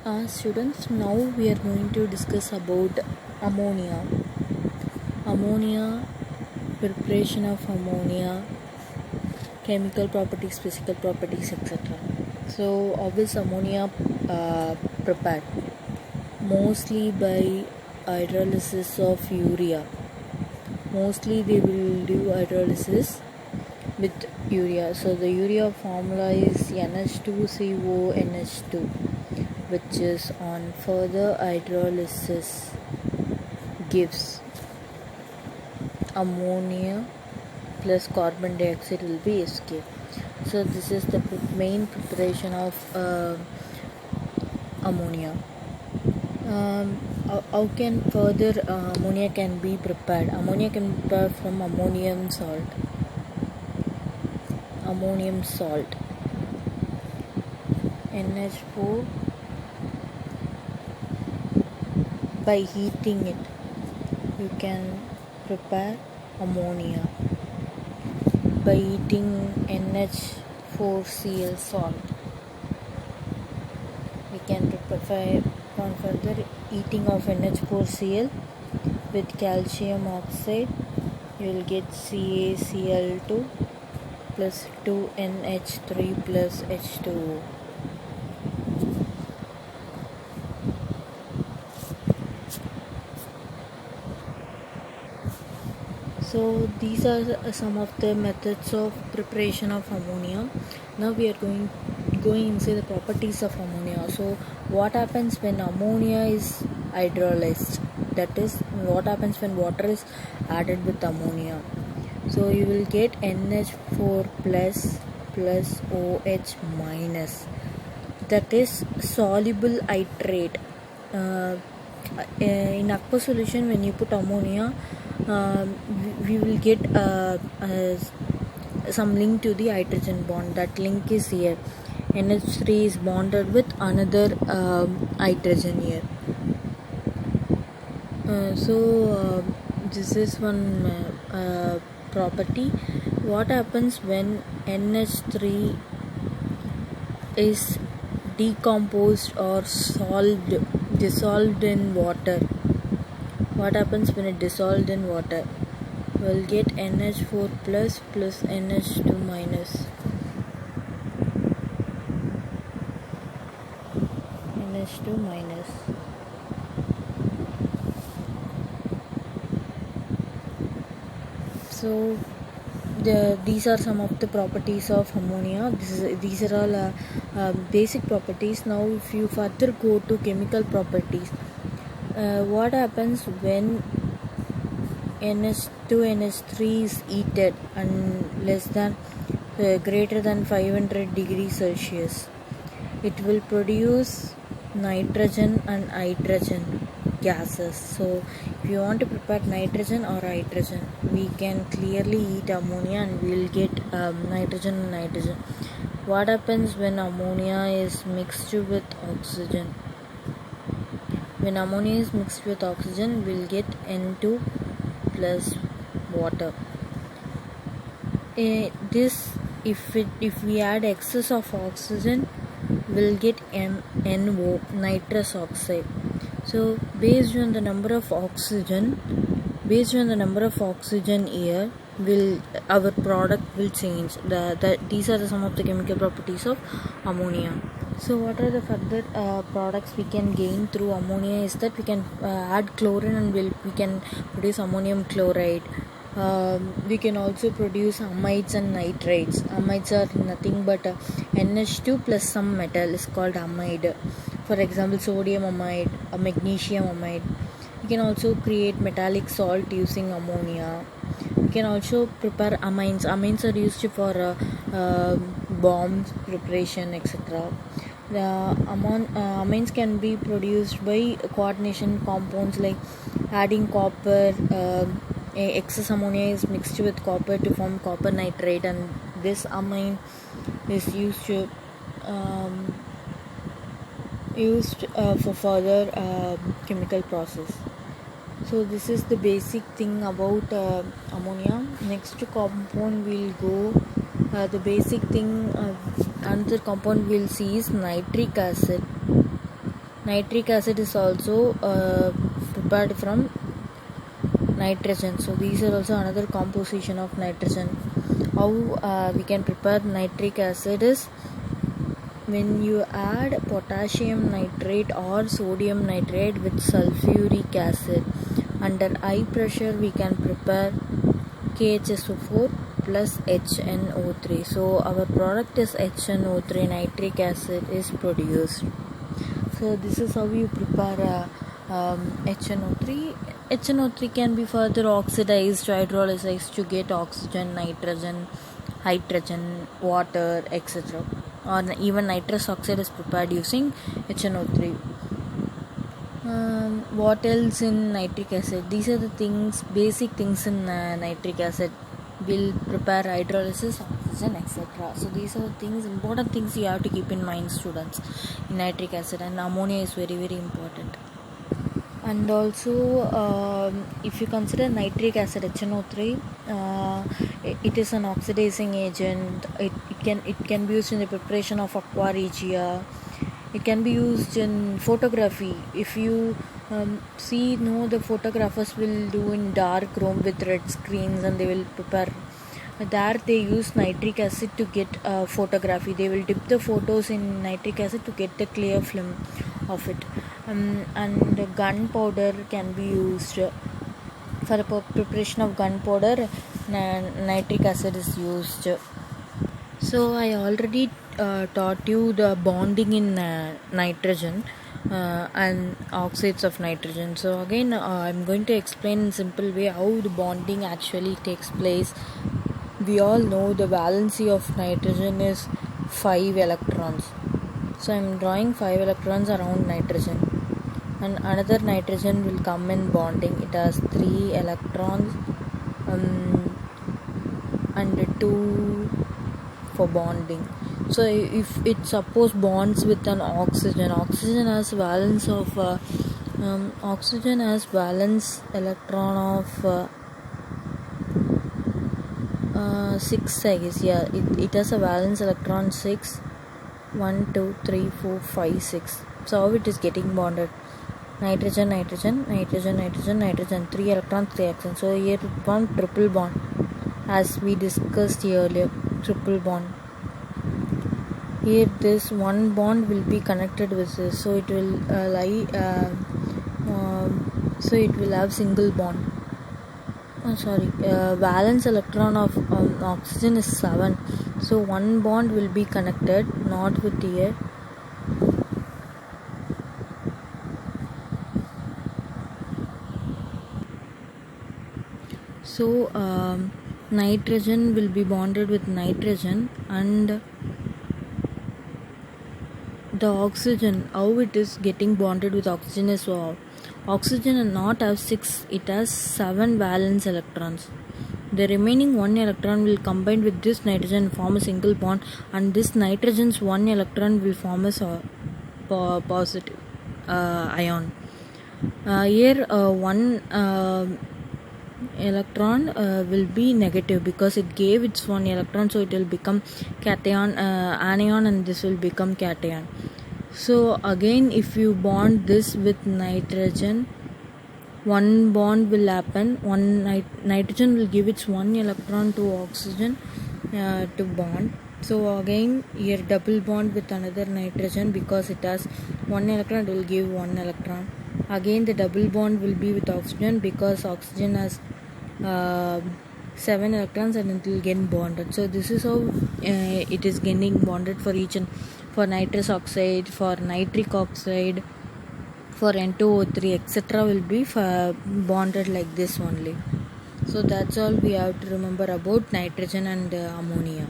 Students, now we are going to discuss about ammonia. Ammonia, preparation of ammonia, chemical properties, physical properties, etc. So, how is ammonia prepared? Mostly by hydrolysis of urea. Mostly they will do hydrolysis with urea. So, the urea formula is NH2CONH2, which is on further hydrolysis gives ammonia plus carbon dioxide will be escaped. So this is the main preparation of ammonia. How can further ammonia can be prepared? Ammonia can be prepared from ammonium salt. NH4, by heating it you can prepare ammonia by heating NH4Cl salt. We can prepare on further heating of NH4Cl with calcium oxide. You will get CaCl2 plus 2NH3 plus H2O. So these are some of the methods of preparation of ammonia. Now we are going inside the properties of ammonia. So what happens when ammonia is hydrolyzed? That is, what happens when water is added with ammonia? So you will get NH4 plus OH minus. That is soluble nitrate. In aqueous solution, when you put ammonia, we will get some link to the hydrogen bond. That link is here. NH3 is bonded with another hydrogen here. This is one property. What happens when NH3 is decomposed or dissolved in water? What happens when it dissolved in water? We'll get NH4 plus NH2 minus. NH2 minus. So these are some of the properties of ammonia. These are all basic properties. Now if you further go to chemical properties, what happens when NH2NH3 is heated and greater than 500 degrees Celsius? It will produce nitrogen and hydrogen gases. So if you want to prepare nitrogen or hydrogen, we can clearly heat ammonia and we will get nitrogen and hydrogen. What happens when ammonia is mixed with oxygen? When ammonia is mixed with oxygen, we will get N2 plus water. If we add excess of oxygen, we'll get NO, nitrous oxide. So based on the number of oxygen here, our product will change. These are some of the chemical properties of ammonia. So what are the further products we can gain through ammonia is that we can add chlorine and we can produce ammonium chloride. We can also produce amides and nitrates. Amides are nothing but NH2 plus some metal is called amide. For example, sodium amide, magnesium amide. We can also create metallic salt using ammonia. We can also prepare amines. Amines are used for bombs preparation, etc. Amines can be produced by coordination compounds like adding copper. Excess ammonia is mixed with copper to form copper nitrate, and this amine is used for further chemical process. So this is the basic thing about ammonia. Next compound we'll go. The basic thing, another compound we'll see is nitric acid. Nitric acid is also prepared from nitrogen. So these are also another composition of nitrogen. How we can prepare nitric acid is when you add potassium nitrate or sodium nitrate with sulfuric acid. Under high pressure we can prepare KHSO4 plus HNO3. So our product is HNO3, nitric acid is produced. So this is how you prepare HNO3. HNO3 can be further oxidized, hydrolyzed to get oxygen, nitrogen, hydrogen, water, etc. Or even nitrous oxide is prepared using HNO3. What else in nitric acid? These are the things, basic things in nitric acid. Will prepare hydrolysis, oxygen, etc. So these are the things, important things you have to keep in mind, students, in nitric acid. And ammonia is very, very important. And also if you consider nitric acid HNO3, it is an oxidizing agent. It can be used in the preparation of aqua regia. It can be used in photography. If you the photographers will do in dark room with red screens, and they will prepare there. They use nitric acid to get photography. They will dip the photos in nitric acid to get the clear film of it. And gunpowder can be used for the preparation of gunpowder. Nitric acid is used. So I already taught you the bonding in nitrogen and oxides of nitrogen. So again I'm going to explain in simple way how the bonding actually takes place. We all know the valency of nitrogen is 5 electrons. So I'm drawing 5 electrons around nitrogen, and another nitrogen will come in bonding. It has 3 electrons and 2 for bonding. So if it suppose bonds with an oxygen has valence of oxygen has valence electron of 6, I guess. Yeah, it has a valence electron 6. 1 2 3 4 5 6. So how it is getting bonded? Nitrogen, 3 electrons, 3 electrons. So here it forms triple bond, as we discussed earlier. Triple bond. Here this one bond will be connected with this, so it will so it will have single bond. Valence electron of oxygen is 7. So one bond will be connected, not with here. So nitrogen will be bonded with nitrogen, and the oxygen, how it is getting bonded with oxygen is oxygen does not have 6, it has 7 valence electrons. The remaining 1 electron will combine with this nitrogen and form a single bond, and this nitrogen's 1 electron will form a positive ion. Here 1 electron will be negative because it gave its 1 electron, so it will become cation, anion, and this will become cation. So again, if you bond this with nitrogen, one bond will happen. Nitrogen will give its 1 electron to oxygen to bond. So again here double bond with another nitrogen, because it has 1 electron, it will give 1 electron. Again the double bond will be with oxygen, because oxygen has 7 electrons, and it will get bonded. So this is how it is getting bonded for each, and for nitrous oxide, for nitric oxide, for N2O3, etc. will be bonded like this only. So that's all we have to remember about nitrogen and ammonia.